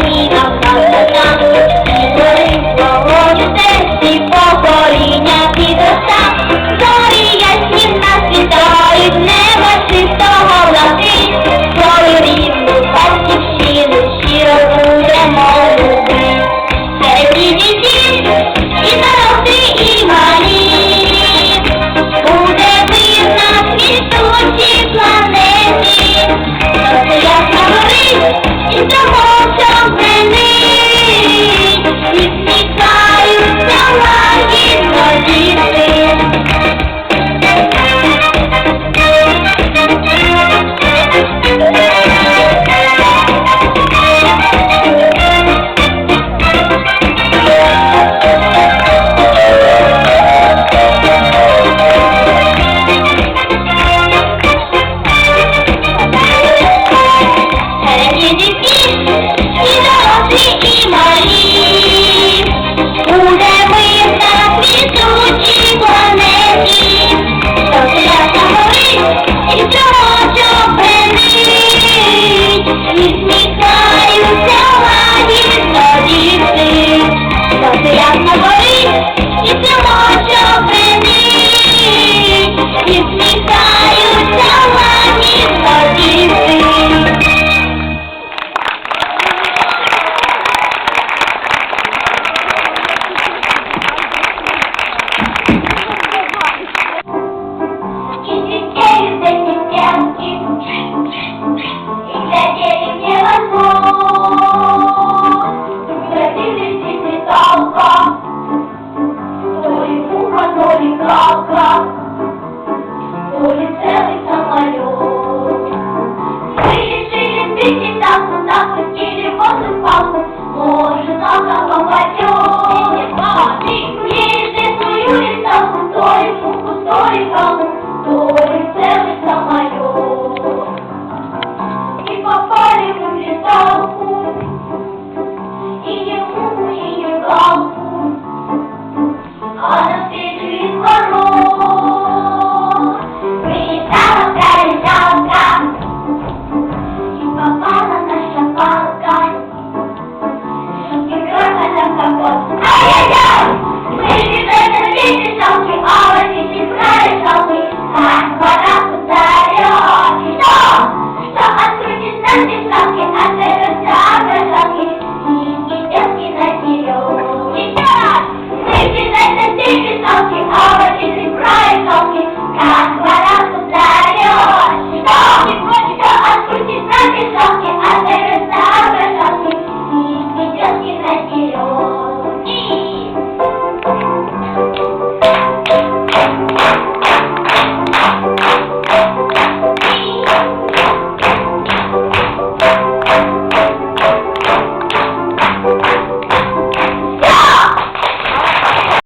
Україна красота, і гори свого серці покоління підроста. Зорі ясні в нас вітають, небо чистого лати, свою рідну батьківщину щиро будемо любити. Серед дітей і дорослі, і малі, буде мир на квітучій планеті. Сонце ясно горить, і того, що бренить, і всміхаються лагідно діти. Сонце ясно горить, і